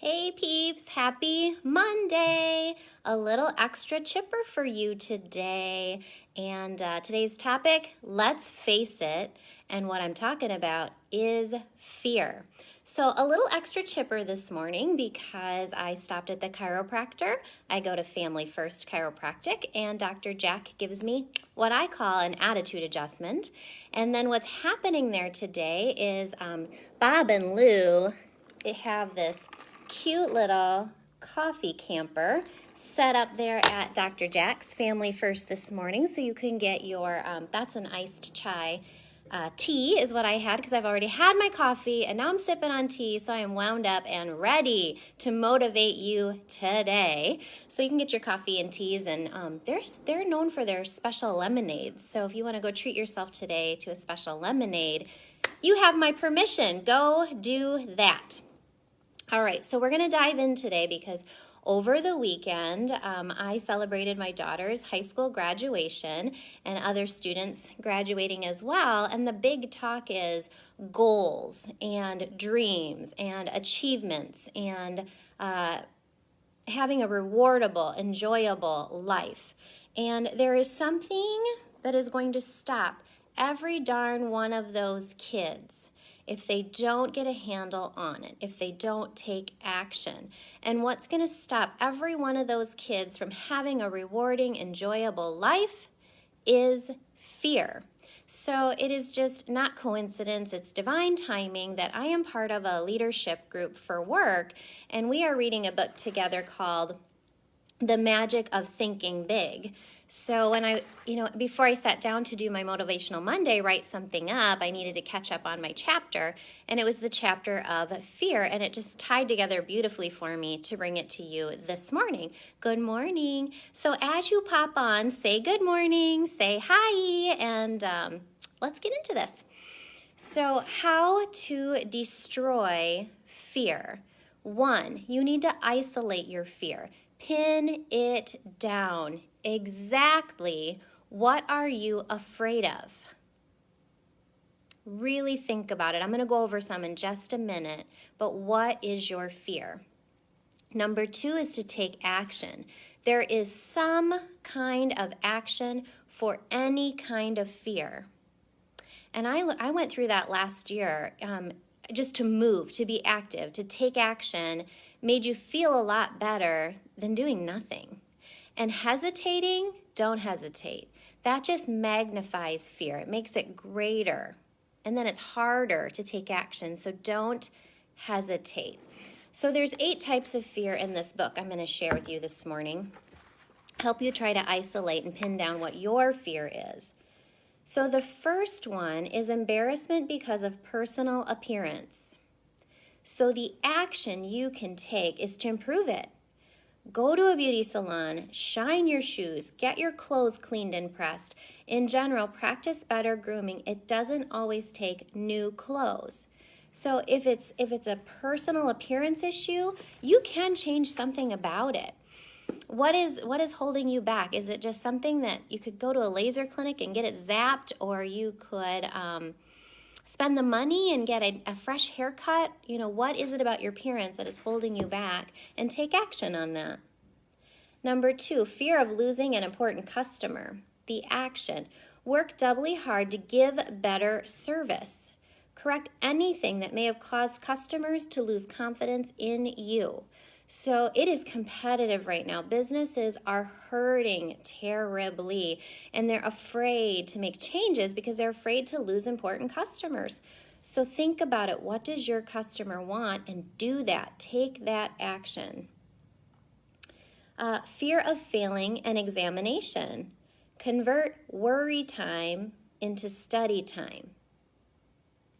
Hey peeps, happy Monday! A little extra chipper for you today. And today's topic, let's face it, and what I'm talking about is fear. So a little extra chipper this morning because I stopped at the chiropractor. I go to Family First Chiropractic and Dr. Jack gives me what I call an attitude adjustment. And then what's happening there today is Bob and Lou have this cute little coffee camper set up there at Dr. Jack's Family First this morning, so you can get your, that's an iced chai. Tea is what I had because I've already had my coffee and now I'm sipping on tea, so I am wound up and ready to motivate you today. So you can get your coffee and teas, and they're known for their special lemonades. So if you want to go treat yourself today to a special lemonade, you have my permission. Go do that. All right, so we're going to dive in today because over the weekend, I celebrated my daughter's high school graduation and other students graduating as well. And the big talk is goals and dreams and achievements and having a rewardable, enjoyable life. And there is something that is going to stop every darn one of those kids if they don't get a handle on it, if they don't take action. And what's going to stop every one of those kids from having a rewarding, enjoyable life is fear. So it is just not coincidence, it's divine timing that I am part of a leadership group for work, and we are reading a book together called The Magic of Thinking Big. So when before I sat down to do my Motivational Monday, write something up, I needed to catch up on my chapter, and it was the chapter of fear, and it just tied together beautifully for me to bring it to you this morning. Good morning. So as you pop on, say good morning, say hi, and let's get into this. So how to destroy fear. 1, you need to isolate your fear. Pin it down. Exactly what are you afraid of? Really think about it. I'm going to go over some in just a minute, but what is your fear? Number 2 is to take action. There is some kind of action for any kind of fear. And I went through that last year. Just to move, to be active, to take action made you feel a lot better than doing nothing. And hesitating, don't hesitate. That just magnifies fear. It makes it greater. And then it's harder to take action, so don't hesitate. So there's 8 types of fear in this book I'm going to share with you this morning. Help you try to isolate and pin down what your fear is. So the first one is embarrassment because of personal appearance. So the action you can take is to improve it. Go to a beauty salon, shine your shoes, get your clothes cleaned and pressed. In general, practice better grooming. It doesn't always take new clothes. So if it's a personal appearance issue, you can change something about it. What is holding you back? Is it just something that you could go to a laser clinic and get it zapped, or you could spend the money and get a fresh haircut? What is it about your appearance that is holding you back? And take action on that. Number 2, fear of losing an important customer. The action. Work doubly hard to give better service. Correct anything that may have caused customers to lose confidence in you. So it is competitive right now. Businesses are hurting terribly, and they're afraid to make changes because they're afraid to lose important customers. So think about it. What does your customer want? And do that. Take that action. Fear of failing an examination. Convert worry time into study time.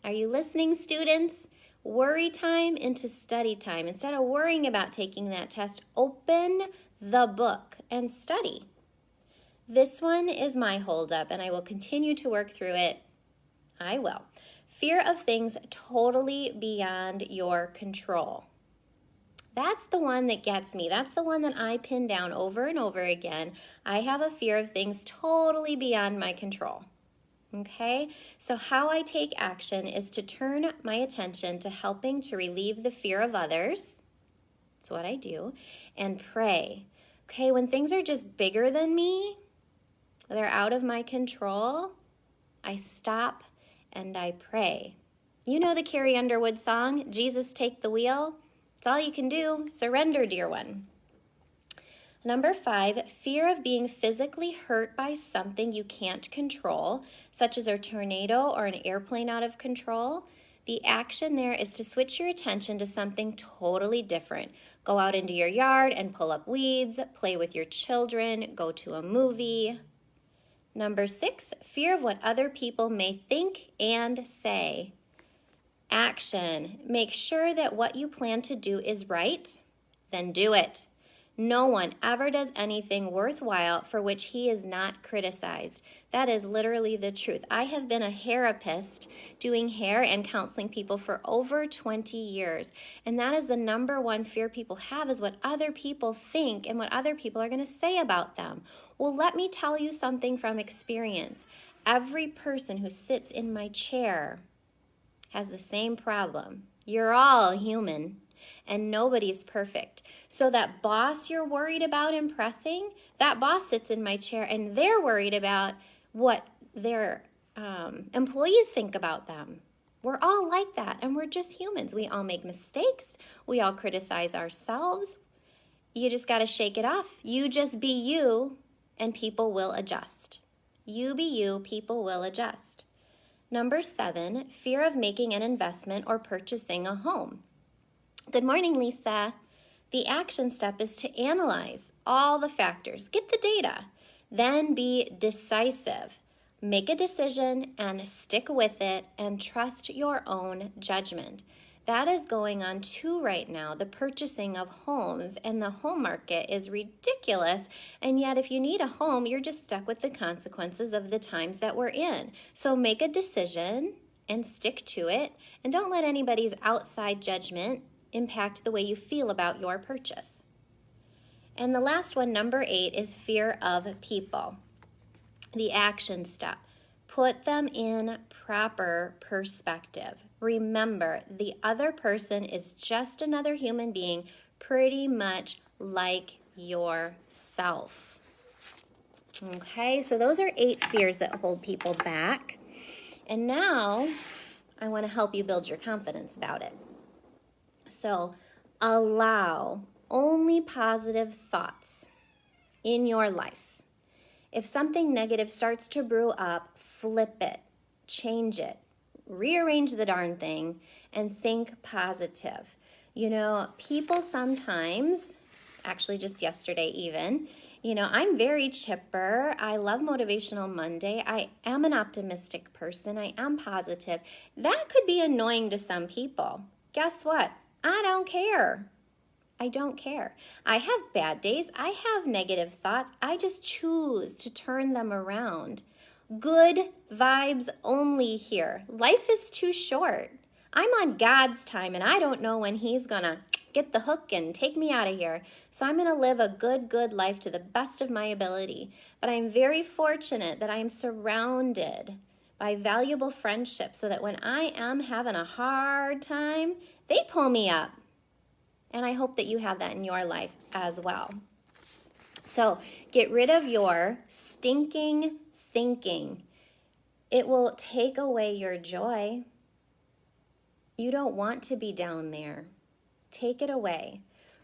Are you listening, students? Worry time into study time. Instead of worrying about taking that test, open the book and study. This one is my holdup, and I will continue to work through it. I will. Fear of things totally beyond your control. That's the one that gets me. That's the one that I pin down over and over again. I have a fear of things totally beyond my control. Okay, so how I take action is to turn my attention to helping to relieve the fear of others, It's what I do. And pray. Okay, when things are just bigger than me, they're out of my control, I stop and I pray. You know the Carrie Underwood song, Jesus Take the Wheel? It's all you can do. Surrender, dear one. Number 5, fear of being physically hurt by something you can't control, such as a tornado or an airplane out of control. The action there is to switch your attention to something totally different. Go out into your yard and pull up weeds, play with your children, go to a movie. Number 6, fear of what other people may think and say. Action. Make sure that what you plan to do is right, then do it. No one ever does anything worthwhile for which he is not criticized. That is literally the truth. I have been a hairapist doing hair and counseling people for over 20 years. And that is the number one fear people have, is what other people think and what other people are going to say about them. Well, let me tell you something from experience. Every person who sits in my chair has the same problem. You're all human. And nobody's perfect. So that boss you're worried about impressing, that boss sits in my chair and they're worried about what their employees think about them. We're all like that, and we're just humans. We all make mistakes. We all criticize ourselves. You just got to shake it off. You just be you, and people will adjust. You be you, people will adjust. Number 7, fear of making an investment or purchasing a home. Good morning, Lisa. The action step is to analyze all the factors, get the data, then be decisive. Make a decision and stick with it and trust your own judgment. That is going on too right now. The purchasing of homes and the home market is ridiculous. And yet if you need a home, you're just stuck with the consequences of the times that we're in. So make a decision and stick to it. And don't let anybody's outside judgment impact the way you feel about your purchase. And the last one, number 8, is fear of people. The action step. Put them in proper perspective. Remember, the other person is just another human being, pretty much like yourself. Okay, so those are 8 fears that hold people back. And now I want to help you build your confidence about it. So allow only positive thoughts in your life. If something negative starts to brew up, flip it, change it, rearrange the darn thing, and think positive. You know, people sometimes, actually just yesterday even, I'm very chipper. I love Motivational Monday. I am an optimistic person. I am positive. That could be annoying to some people. Guess what? I don't care. I don't care. I have bad days. I have negative thoughts. I just choose to turn them around. Good vibes only here. Life is too short. I'm on God's time, and I don't know when He's going to get the hook and take me out of here. So I'm going to live a good life to the best of my ability. But I'm very fortunate that I'm surrounded by valuable friendships so that when I am having a hard time, they pull me up. And I hope that you have that in your life as well. So get rid of your stinking thinking. It will take away your joy. You don't want to be down there. Take it away.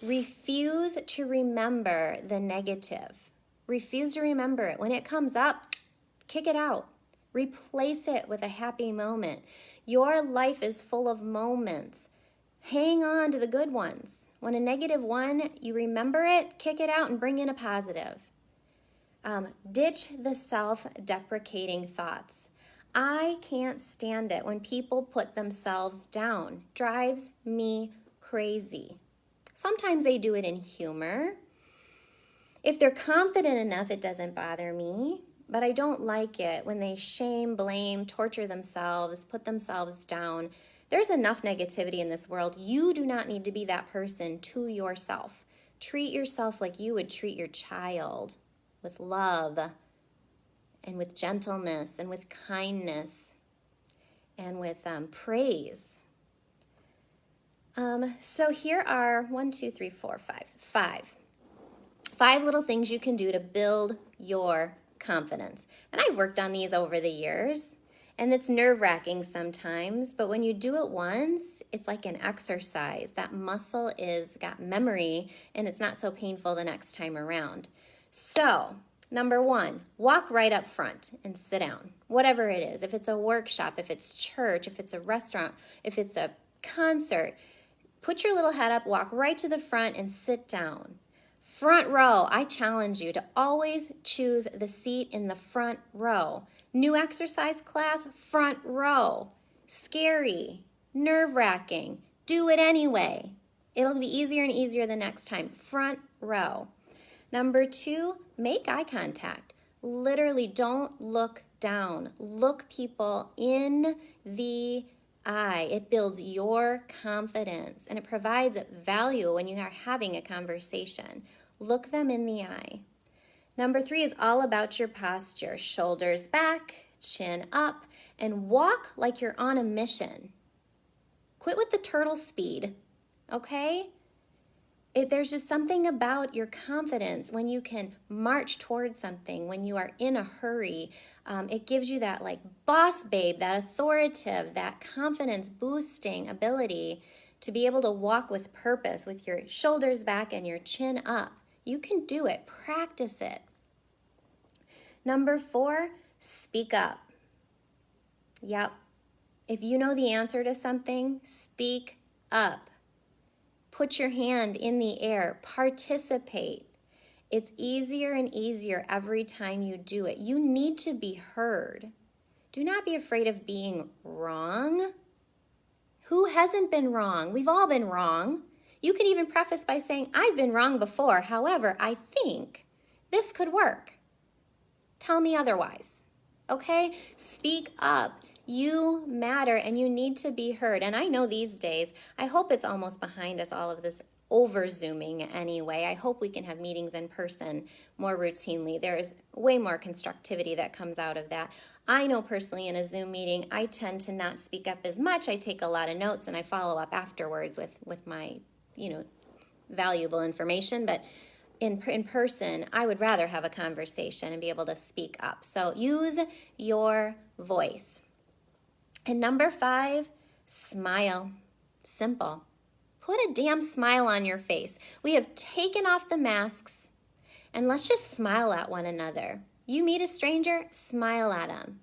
Refuse to remember the negative. Refuse to remember it. When it comes up, kick it out. Replace it with a happy moment. Your life is full of moments. Hang on to the good ones. When a negative one, you remember it, kick it out, and bring in a positive. Ditch the self-deprecating thoughts. I can't stand it when people put themselves down. Drives me crazy. Sometimes they do it in humor. If they're confident enough, it doesn't bother me. But I don't like it when they shame, blame, torture themselves, put themselves down. There's enough negativity in this world. You do not need to be that person to yourself. Treat yourself like you would treat your child, with love and with gentleness and with kindness and with praise. So here are 1, 2, 3, 4, 5. Five little things you can do to build your confidence. And I've worked on these over the years, and it's nerve-wracking sometimes, but when you do it once, it's like an exercise. That muscle is got memory, and it's not so painful the next time around. So, number 1, walk right up front and sit down, whatever it is. If it's a workshop, if it's church, if it's a restaurant, if it's a concert, put your little head up, walk right to the front and sit down. Front row, I challenge you to always choose the seat in the front row. New exercise class, front row. Scary, nerve-wracking, do it anyway. It'll be easier and easier the next time. Front row. Number 2, make eye contact. Literally, don't look down. Look people in the eye. It builds your confidence, and it provides value when you are having a conversation. Look them in the eye. Number 3 is all about your posture. Shoulders back, chin up, and walk like you're on a mission. Quit with the turtle speed, okay? There's just something about your confidence when you can march towards something, when you are in a hurry. It gives you that like boss babe, that authoritative, that confidence boosting ability to be able to walk with purpose with your shoulders back and your chin up. You can do it. Practice it. Number 4, speak up. Yep. If you know the answer to something, speak up. Put your hand in the air. Participate. It's easier and easier every time you do it. You need to be heard. Do not be afraid of being wrong. Who hasn't been wrong? We've all been wrong. You can even preface by saying, I've been wrong before. However, I think this could work. Tell me otherwise. Okay? Speak up. You matter and you need to be heard. And I know these days, I hope it's almost behind us, all of this over Zooming anyway. I hope we can have meetings in person more routinely. There is way more constructivity that comes out of that. I know personally in a Zoom meeting, I tend to not speak up as much. I take a lot of notes and I follow up afterwards with my, valuable information. But in person, I would rather have a conversation and be able to speak up. So use your voice. And number 5, smile. Simple. Put a damn smile on your face. We have taken off the masks, and let's just smile at one another. You meet a stranger, smile at them.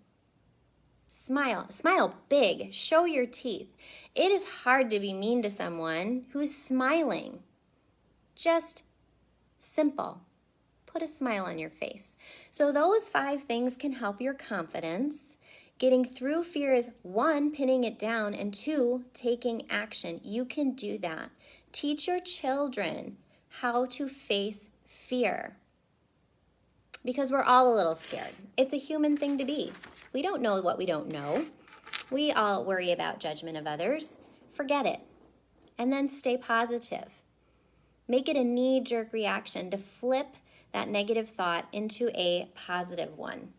Smile. Smile big. Show your teeth. It is hard to be mean to someone who's smiling. Just simple. Put a smile on your face. So those 5 things can help your confidence. Getting through fear is 1, pinning it down, and 2, taking action. You can do that. Teach your children how to face fear. Because we're all a little scared. It's a human thing to be. We don't know what we don't know. We all worry about judgment of others. Forget it. And then stay positive. Make it a knee-jerk reaction to flip that negative thought into a positive one.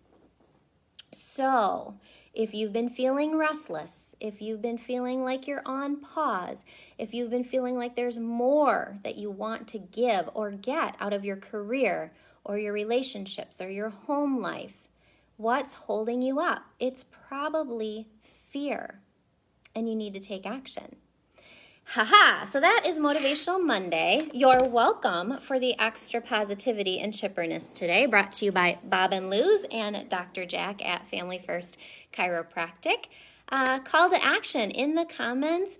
So, if you've been feeling restless, if you've been feeling like you're on pause, if you've been feeling like there's more that you want to give or get out of your career or your relationships or your home life, what's holding you up? It's probably fear, and you need to take action. Haha, so that is Motivational Monday. You're welcome for the extra positivity and chipperness today, brought to you by Bob and Luz and Dr. Jack at Family First Chiropractic. Call to action in the comments.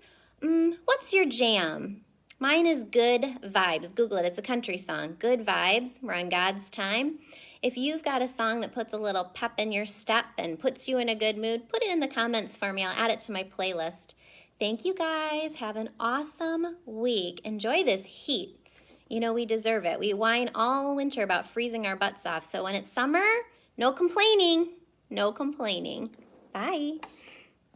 What's your jam? Mine is Good Vibes. Google it. It's a country song. Good Vibes. We're on God's time. If you've got a song that puts a little pep in your step and puts you in a good mood, put it in the comments for me. I'll add it to my playlist. Thank you guys. Have an awesome week. Enjoy this heat. We deserve it. We whine all winter about freezing our butts off. So when it's summer, no complaining. No complaining. Bye.